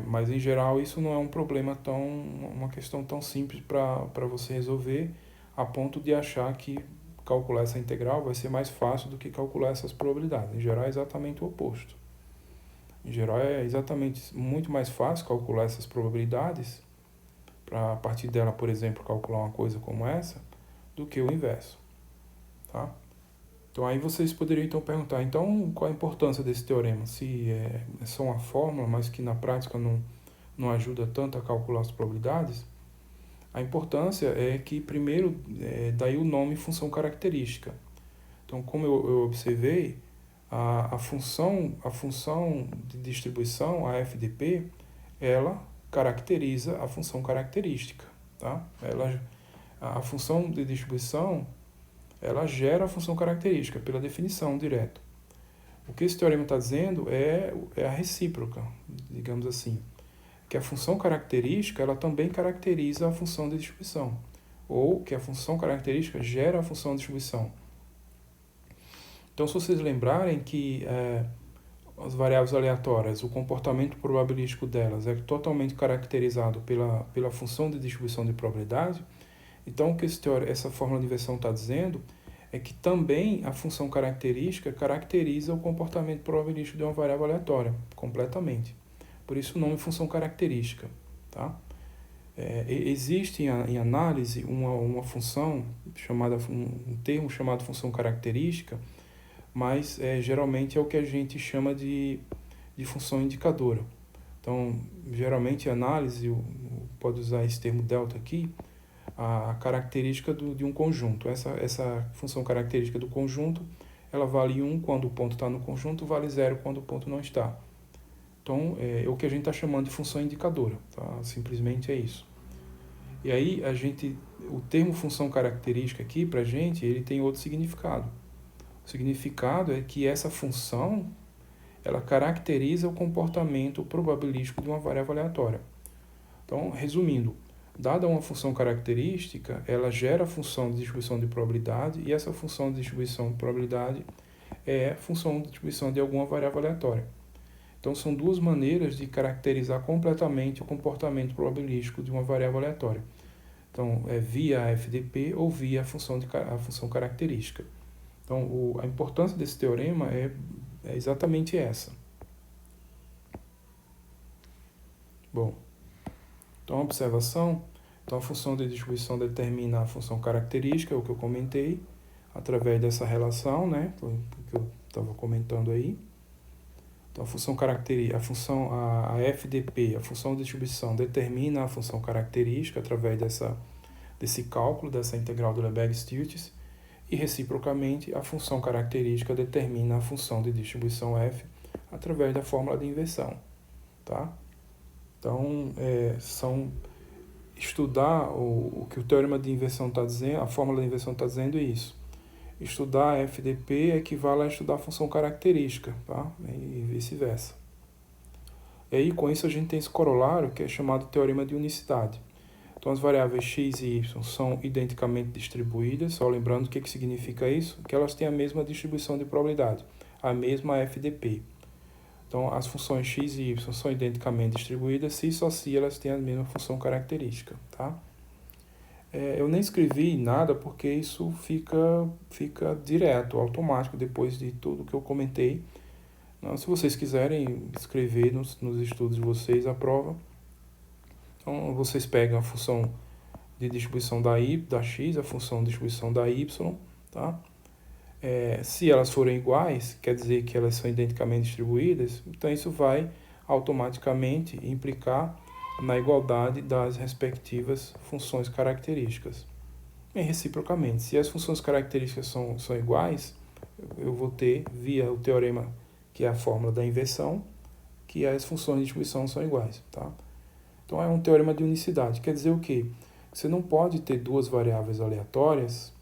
Mas, em geral, isso não é um problema uma questão tão simples para você resolver, a ponto de achar que calcular essa integral vai ser mais fácil do que calcular essas probabilidades. Em geral, é exatamente o oposto. Em geral, é exatamente muito mais fácil calcular essas probabilidades, para a partir dela, por exemplo, calcular uma coisa como essa, do que o inverso, tá? Então, aí vocês poderiam então perguntar, então, qual a importância desse teorema? Se é só uma fórmula, mas que na prática não ajuda tanto a calcular as probabilidades? A importância é que, primeiro, daí o nome função característica. Então, como eu observei, a função de distribuição, a FDP, ela caracteriza a função característica, tá? A função de distribuição, ela gera a função característica, pela definição direta. O que esse teorema está dizendo é a recíproca, digamos assim, que a função característica, ela também caracteriza a função de distribuição, ou que a função característica gera a função de distribuição. Então, se vocês lembrarem que as variáveis aleatórias, o comportamento probabilístico delas é totalmente caracterizado pela função de distribuição de probabilidade, então o que essa fórmula de inversão está dizendo é que também a função característica caracteriza o comportamento probabilístico de uma variável aleatória, completamente. Por isso o nome função característica, tá? Existe em análise uma função, um termo chamado função característica, mas geralmente é o que a gente chama de função indicadora. Então, geralmente a análise pode usar esse termo delta aqui, a característica de um conjunto. Essa função característica do conjunto, ela vale 1 quando o ponto está no conjunto, vale 0 quando o ponto não está. Então, é o que a gente está chamando de função indicadora, tá? Simplesmente é isso. E aí, o termo função característica aqui, para a gente, ele tem outro significado. O significado é que essa função, ela caracteriza o comportamento probabilístico de uma variável aleatória. Então, resumindo, dada uma função característica, ela gera a função de distribuição de probabilidade, e essa função de distribuição de probabilidade é a função de distribuição de alguma variável aleatória. Então, são duas maneiras de caracterizar completamente o comportamento probabilístico de uma variável aleatória. Então, via a FDP ou via a função característica. Então, a importância desse teorema é exatamente essa. Bom, então, a observação, então a função de distribuição determina a função característica, o que eu comentei, através dessa relação, né, que eu estava comentando aí. Então, a FDP, a função de distribuição, determina a função característica através desse cálculo, dessa integral do Lebesgue-Stieltjes, e, reciprocamente, a função característica determina a função de distribuição f através da fórmula de inversão, tá? Então, estudar o que o teorema de inversão está dizendo, a fórmula de inversão está dizendo é isso. estudar a FDP equivale a estudar a função característica, tá? E vice-versa. E aí, com isso, a gente tem esse corolário que é chamado teorema de unicidade. Então, as variáveis x e y são identicamente distribuídas, só lembrando o que significa isso, que elas têm a mesma distribuição de probabilidade, a mesma FDP. Então, as funções x e y são identicamente distribuídas se e só se elas têm a mesma função característica, tá? Eu nem escrevi nada porque isso fica direto, automático, depois de tudo que eu comentei. Se vocês quiserem escrever nos estudos de vocês a prova, então vocês pegam a função de distribuição da x, a função de distribuição da y, tá? Se elas forem iguais, quer dizer que elas são identicamente distribuídas, então isso vai automaticamente implicar na igualdade das respectivas funções características. E reciprocamente, se as funções características são iguais, eu vou ter, via o teorema, que é a fórmula da inversão, que as funções de distribuição são iguais, tá? Então, é um teorema de unicidade. Quer dizer o quê? Você não pode ter duas variáveis aleatórias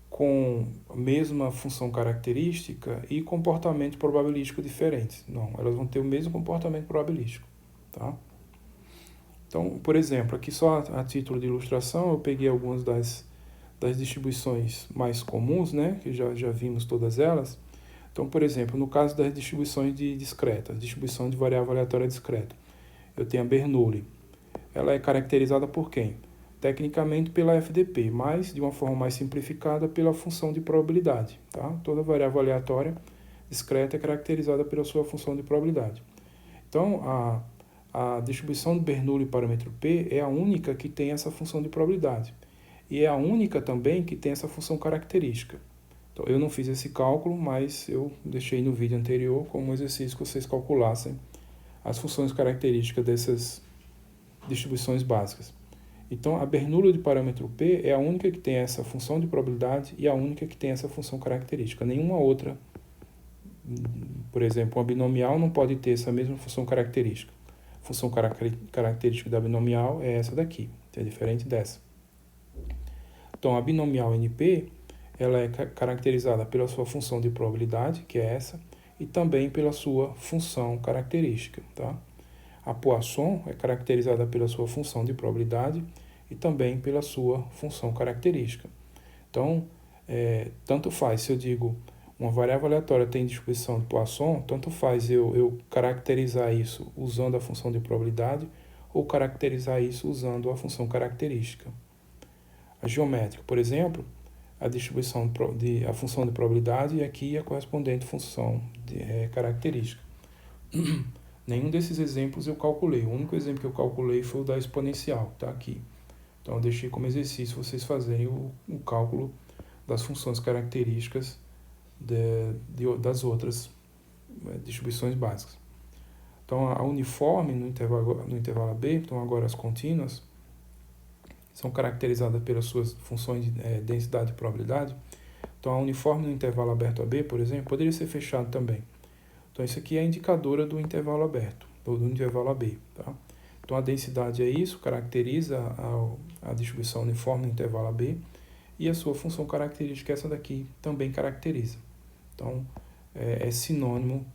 com a mesma função característica e comportamento probabilístico diferentes. Não, elas vão ter o mesmo comportamento probabilístico, tá? Então, por exemplo, aqui só a título de ilustração, eu peguei algumas das distribuições mais comuns, né, que já vimos todas elas. Então, por exemplo, no caso das distribuições discretas, distribuição de variável aleatória discreta, eu tenho a Bernoulli. Ela é caracterizada por quem? Tecnicamente pela FDP, mas de uma forma mais simplificada pela função de probabilidade, tá? Toda variável aleatória discreta é caracterizada pela sua função de probabilidade. Então, a distribuição de Bernoulli parâmetro P é a única que tem essa função de probabilidade. E é a única também que tem essa função característica. Então, eu não fiz esse cálculo, mas eu deixei no vídeo anterior como exercício que vocês calculassem as funções características dessas distribuições básicas. Então, a Bernoulli de parâmetro P é a única que tem essa função de probabilidade e a única que tem essa função característica. Nenhuma outra, por exemplo, uma binomial não pode ter essa mesma função característica. A função característica da binomial é essa daqui, é diferente dessa. Então, a binomial NP, ela é caracterizada pela sua função de probabilidade, que é essa, e também pela sua função característica, tá? A Poisson é caracterizada pela sua função de probabilidade e também pela sua função característica. Então, tanto faz se eu digo uma variável aleatória tem distribuição de Poisson, tanto faz eu caracterizar isso usando a função de probabilidade ou caracterizar isso usando a função característica. A geométrica, por exemplo, a distribuição a função de probabilidade e aqui a correspondente função característica. Nenhum desses exemplos eu calculei. O único exemplo que eu calculei foi o da exponencial, tá aqui. Então, eu deixei como exercício vocês fazerem o cálculo das funções características das outras distribuições básicas. Então, a uniforme no intervalo AB, então agora as contínuas, são caracterizadas pelas suas funções de densidade e probabilidade. Então, a uniforme no intervalo aberto AB, por exemplo, poderia ser fechado também. Então, isso aqui é a indicadora do intervalo aberto, ou do intervalo AB, tá? Então, a densidade é isso, caracteriza a distribuição uniforme no intervalo AB, e a sua função característica, essa daqui, também caracteriza. Então, é sinônimo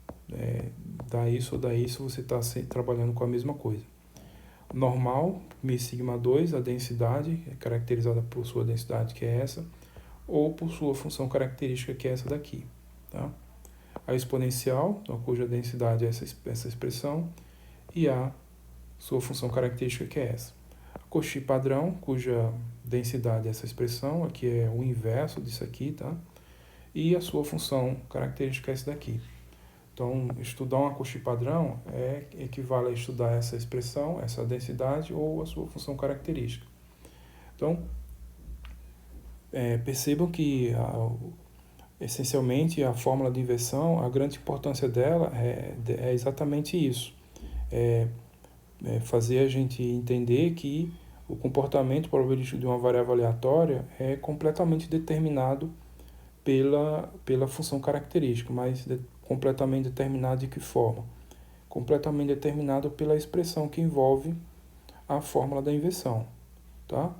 da isso ou da isso, você está trabalhando com a mesma coisa. Normal, μσ2, a densidade é caracterizada por sua densidade, que é essa, ou por sua função característica, que é essa daqui, tá? A exponencial, então, cuja densidade é essa expressão, e a sua função característica, que é essa. A Cauchy padrão, cuja densidade é essa expressão, aqui é o inverso disso aqui, tá? E a sua função característica é essa daqui. Então, estudar uma Cauchy padrão equivale a estudar essa expressão, essa densidade, ou a sua função característica. Então, percebam que essencialmente a fórmula de inversão, a grande importância dela é exatamente isso. Fazer a gente entender que o comportamento probabilístico de uma variável aleatória é completamente determinado pela função característica, mas completamente determinado de que forma? Completamente determinado pela expressão que envolve a fórmula da inversão, tá?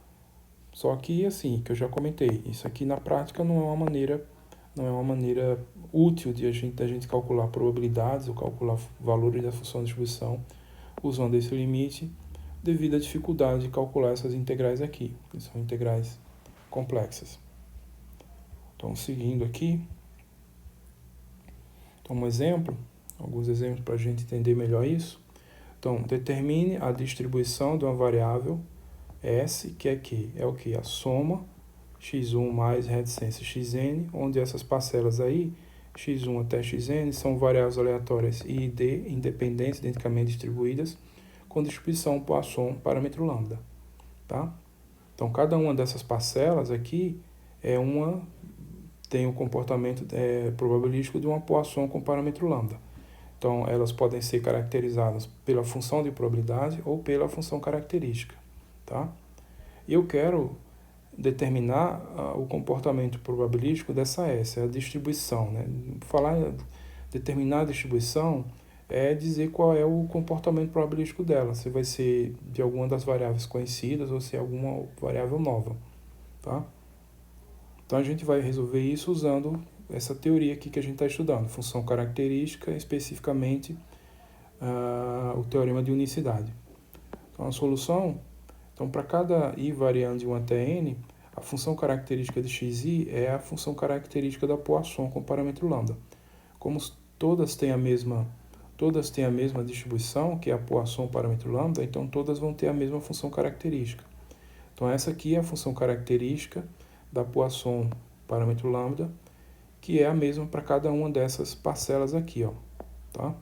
Só que, assim, que eu já comentei, isso aqui na prática não é uma maneira útil da gente calcular probabilidades ou calcular valores da função de distribuição usando esse limite, devido à dificuldade de calcular essas integrais aqui, que são integrais complexas. Então, seguindo aqui, então, alguns exemplos para a gente entender melhor isso. Então, determine a distribuição de uma variável S, que é o que? A soma x1 mais reticência xn, onde essas parcelas aí, x1 até xn, são variáveis aleatórias I e D, independentes, identicamente distribuídas, com distribuição Poisson, parâmetro lambda. Tá? Então, cada uma dessas parcelas aqui tem o comportamento probabilístico de uma Poisson com parâmetro lambda. Então, elas podem ser caracterizadas pela função de probabilidade ou pela função característica. Tá? E eu quero determinar o comportamento probabilístico dessa S, a distribuição. Né? Determinar a distribuição é dizer qual é o comportamento probabilístico dela, se vai ser de alguma das variáveis conhecidas ou se é alguma variável nova. Tá? Então a gente vai resolver isso usando essa teoria aqui que a gente está estudando, função característica, especificamente o teorema de unicidade. Então a solução, para cada i variando de 1 até n, a função característica de xi é a função característica da Poisson com parâmetro lambda. Como todas têm a mesma distribuição, que é a Poisson parâmetro lambda, então todas vão ter a mesma função característica. Então essa aqui é a função característica da Poisson parâmetro lambda, que é a mesma para cada uma dessas parcelas aqui, ó, tá?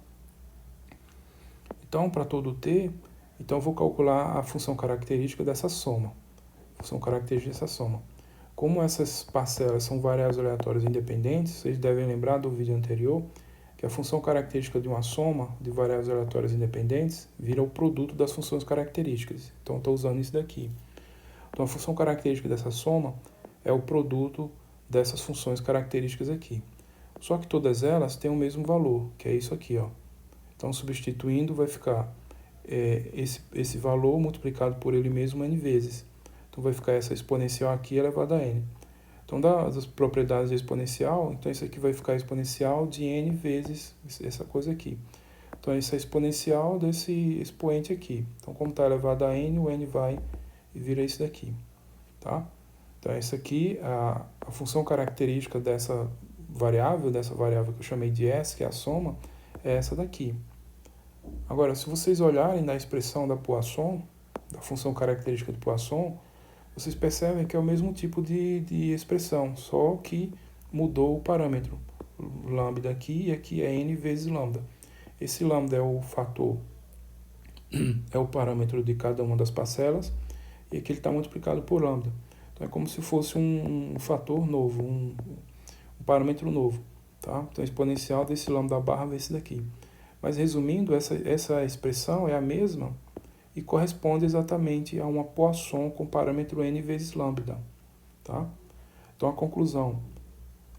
Então, para todo t, eu vou calcular a função característica dessa soma. Como essas parcelas são variáveis aleatórias independentes, vocês devem lembrar do vídeo anterior que a função característica de uma soma de variáveis aleatórias independentes vira o produto das funções características. Então, estou usando isso daqui. Então, a função característica dessa soma é o produto dessas funções características aqui. Só que todas elas têm o mesmo valor, que é isso aqui, ó. Então, substituindo, vai ficar esse valor multiplicado por ele mesmo n vezes. Então, vai ficar essa exponencial aqui elevado a n. Então, das propriedades de exponencial, então isso aqui vai ficar exponencial de n vezes essa coisa aqui. Então, essa é exponencial desse expoente aqui. Então, como está elevado a n, o n vai e vira isso daqui. Tá? Então, essa aqui, a função característica dessa variável que eu chamei de S, que é a soma, é essa daqui. Agora, se vocês olharem na expressão da Poisson, da função característica de Poisson, vocês percebem que é o mesmo tipo de expressão, só que mudou o parâmetro. Lambda aqui e aqui é n vezes lambda. Esse lambda é o fator, é o parâmetro de cada uma das parcelas, e aqui ele está multiplicado por lambda. Então é como se fosse um fator novo, um parâmetro novo. Tá? Então a exponencial desse lambda barra é esse daqui. Mas resumindo, essa expressão é a mesma e corresponde exatamente a uma Poisson com parâmetro n vezes lambda. Tá? Então a conclusão,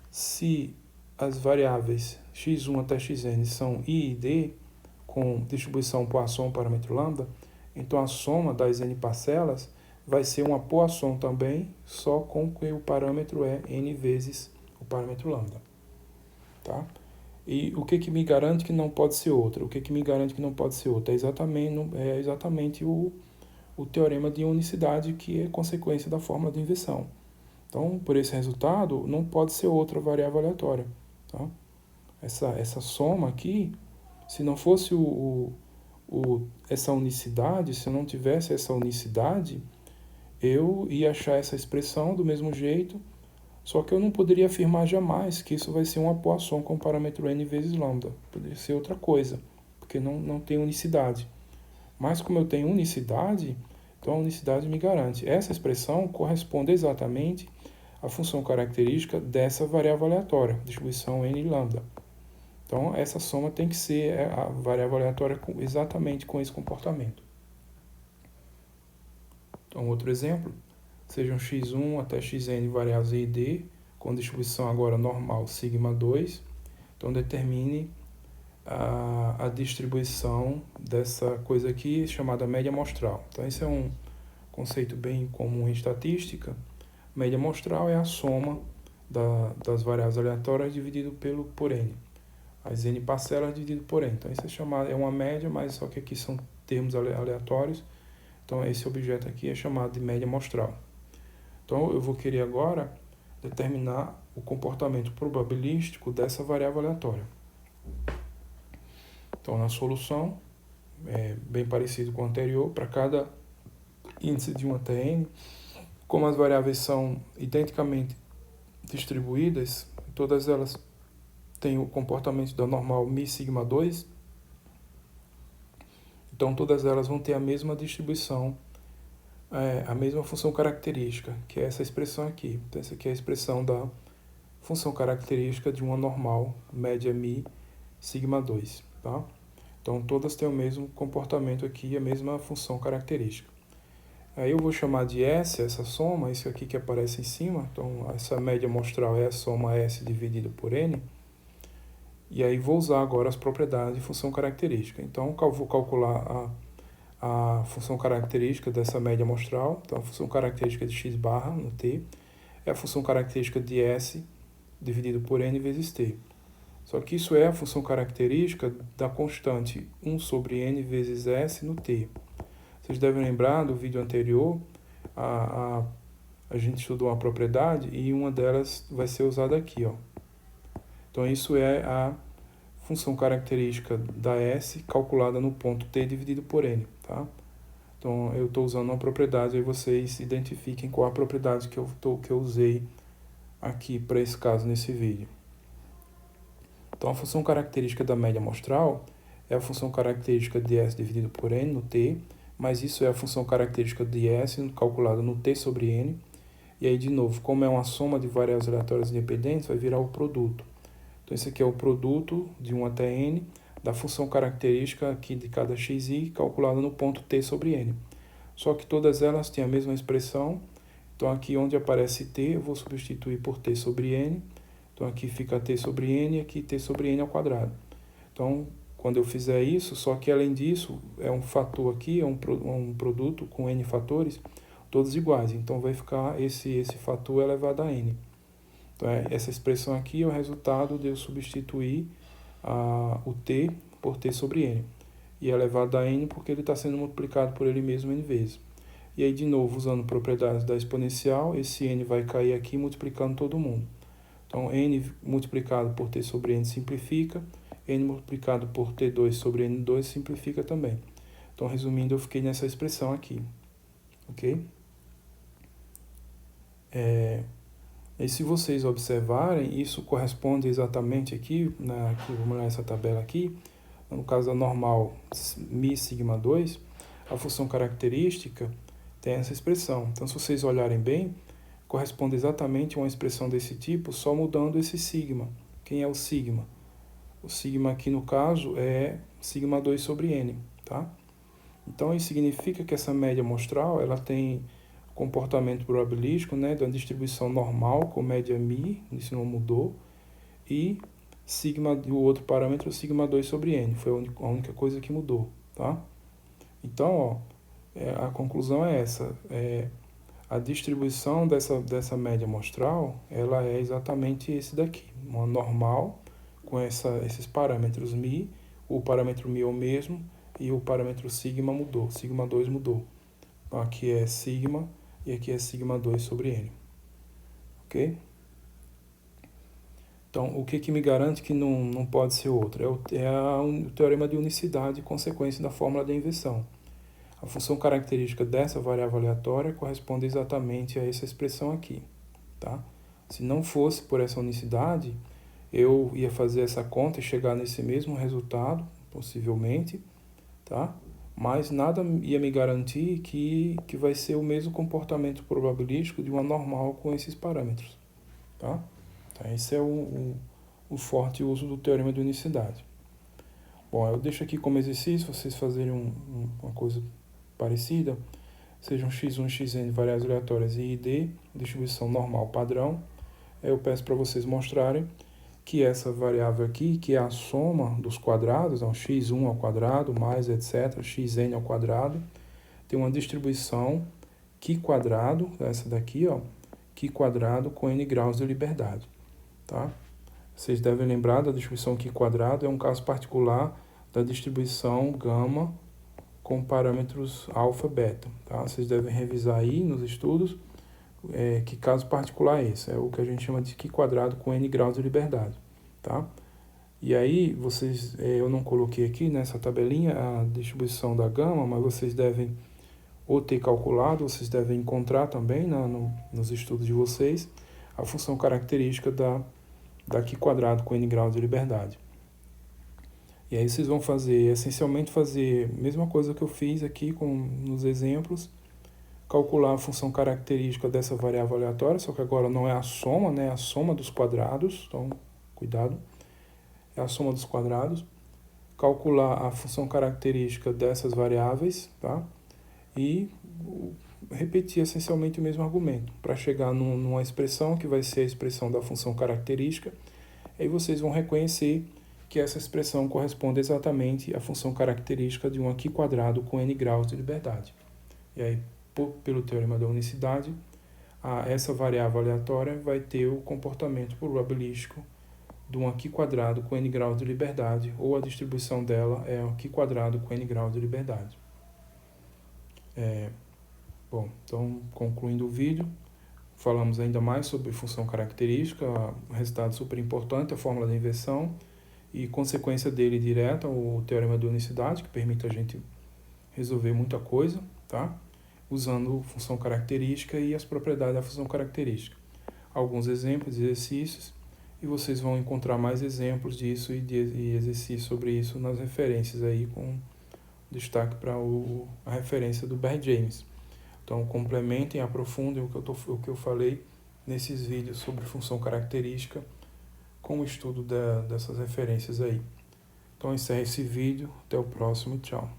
se as variáveis x1 até xn são i e d, com distribuição Poisson parâmetro lambda, então a soma das n parcelas vai ser uma Poisson também, só com que o parâmetro é n vezes o parâmetro lambda. Tá? E o que me garante que não pode ser outra? É exatamente o teorema de unicidade, que é consequência da fórmula de inversão. Então, por esse resultado, não pode ser outra variável aleatória. Tá? Essa soma aqui, se não fosse essa unicidade, se eu não tivesse essa unicidade, eu ia achar essa expressão do mesmo jeito, só que eu não poderia afirmar jamais que isso vai ser uma Poisson com parâmetro n vezes lambda. Poderia ser outra coisa, porque não tem unicidade. Mas como eu tenho unicidade, então a unicidade me garante. Essa expressão corresponde exatamente à função característica dessa variável aleatória, distribuição n lambda. Então essa soma tem que ser a variável aleatória exatamente com esse comportamento. Então outro exemplo, sejam x1 até xn variáveis i e d, com distribuição agora normal sigma 2. Então determine a distribuição dessa coisa aqui chamada média amostral. Então esse é um conceito bem comum em estatística, média amostral é a soma das variáveis aleatórias dividido por N. As N parcelas dividido por N. Então, isso é uma média, mas só que aqui são termos aleatórios. Então, esse objeto aqui é chamado de média amostral. Então, eu vou querer agora determinar o comportamento probabilístico dessa variável aleatória. Então, na solução, bem parecido com o anterior, para cada índice de 1 até n, como as variáveis são identicamente distribuídas, todas elas têm o comportamento da normal μ sigma 2, então todas elas vão ter a mesma distribuição, a mesma função característica, que é essa expressão aqui. Então, essa aqui é a expressão da função característica de uma normal média μ sigma 2, tá? Então, todas têm o mesmo comportamento aqui, a mesma função característica. Aí eu vou chamar de S, essa soma, isso aqui que aparece em cima. Então, essa média amostral é a soma S dividido por N. E aí vou usar agora as propriedades de função característica. Então, eu vou calcular a função característica dessa média amostral. Então, a função característica de x barra no t é a função característica de S dividido por N vezes t. Só que isso é a função característica da constante 1 sobre n vezes S no t. Vocês devem lembrar do vídeo anterior, a gente estudou uma propriedade e uma delas vai ser usada aqui, ó. Então, isso é a função característica da S calculada no ponto t dividido por n, tá? Então, eu estou usando uma propriedade, aí vocês identifiquem qual a propriedade que eu usei aqui para esse caso nesse vídeo. Então, a função característica da média amostral é a função característica de S dividido por n no t, mas isso é a função característica de S calculada no t sobre n. E aí, de novo, como é uma soma de variáveis aleatórias independentes, vai virar o produto. Então, esse aqui é o produto de 1 até n da função característica aqui de cada xi calculada no ponto t sobre n. Só que todas elas têm a mesma expressão. Então, aqui onde aparece t, eu vou substituir por t sobre n. Então, aqui fica t sobre n e aqui t sobre n ao quadrado. Então, quando eu fizer isso, só que além disso, é um fator aqui, é um produto com n fatores, todos iguais. Então, vai ficar esse fator elevado a n. Então, essa expressão aqui é o resultado de eu substituir o t por t sobre n. E é elevado a n porque ele está sendo multiplicado por ele mesmo n vezes. E aí, de novo, usando propriedades da exponencial, esse n vai cair aqui multiplicando todo mundo. Então, n multiplicado por t sobre n simplifica, n multiplicado por t2 sobre n2 simplifica também. Então, resumindo, eu fiquei nessa expressão aqui. Ok? E se vocês observarem, isso corresponde exatamente aqui, vamos olhar essa tabela aqui, no caso da normal μ sigma 2, a função característica tem essa expressão. Então, se vocês olharem bem, corresponde exatamente a uma expressão desse tipo, só mudando esse sigma. Quem é o sigma? O sigma aqui, no caso, é sigma 2 sobre n, tá? Então, isso significa que essa média amostral, ela tem comportamento probabilístico, né, da distribuição normal com média μ, isso não mudou, e sigma, o outro parâmetro, sigma 2 sobre n, foi a única coisa que mudou, tá? Então, a conclusão é essa, a distribuição dessa média amostral, ela é exatamente esse daqui, uma normal com esses parâmetros μ, o parâmetro μ é o mesmo e o parâmetro sigma mudou, sigma 2 mudou. Então, aqui é sigma e aqui é sigma 2 sobre n. Ok? Então, o que me garante que não pode ser outro? O teorema de unicidade, consequência da fórmula da inversão. A função característica dessa variável aleatória corresponde exatamente a essa expressão aqui, tá? Se não fosse por essa unicidade, eu ia fazer essa conta e chegar nesse mesmo resultado, possivelmente, tá? Mas nada ia me garantir que vai ser o mesmo comportamento probabilístico de uma normal com esses parâmetros, tá? Então, esse é o forte uso do teorema de unicidade. Bom, eu deixo aqui como exercício, vocês fazerem uma coisa parecida, sejam x1 e xn variáveis aleatórias e d, distribuição normal padrão. Eu peço para vocês mostrarem que essa variável aqui, que é a soma dos quadrados, então x1 ao quadrado mais etc, xn ao quadrado, tem uma distribuição Qi quadrado, essa daqui, ó, Qi quadrado com n graus de liberdade, tá? Vocês devem lembrar da distribuição Qi quadrado, é um caso particular da distribuição gama com parâmetros alfa, beta, tá? Vocês devem revisar aí nos estudos que caso particular é esse, é o que a gente chama de Qi quadrado com n graus de liberdade, tá? E aí, eu não coloquei aqui nessa tabelinha a distribuição da gama, mas vocês devem ou ter calculado, vocês devem encontrar também nos estudos de vocês a função característica da Qi quadrado com n graus de liberdade. E aí vocês vão essencialmente fazer a mesma coisa que eu fiz aqui nos exemplos, calcular a função característica dessa variável aleatória, só que agora não é a soma, né? É a soma dos quadrados, então cuidado, é a soma dos quadrados, calcular a função característica dessas variáveis, tá? E repetir essencialmente o mesmo argumento, para chegar numa expressão que vai ser a expressão da função característica, aí vocês vão reconhecer que essa expressão corresponde exatamente à função característica de um Qi quadrado com n graus de liberdade. E aí, pelo teorema da unicidade, essa variável aleatória vai ter o comportamento probabilístico de um Qi quadrado com n graus de liberdade, ou a distribuição dela é o Qi quadrado com n graus de liberdade. Bom, então, concluindo o vídeo, falamos ainda mais sobre função característica, um resultado super importante, a fórmula da inversão, e consequência dele direta, o teorema da unicidade, que permite a gente resolver muita coisa, tá? Usando função característica e as propriedades da função característica. Alguns exemplos de exercícios, e vocês vão encontrar mais exemplos disso e exercícios sobre isso nas referências aí, com destaque para a referência do Baird James. Então, complementem, aprofundem o que eu falei nesses vídeos sobre função característica com o estudo dessas referências aí. Então, encerro esse vídeo. Até o próximo. Tchau.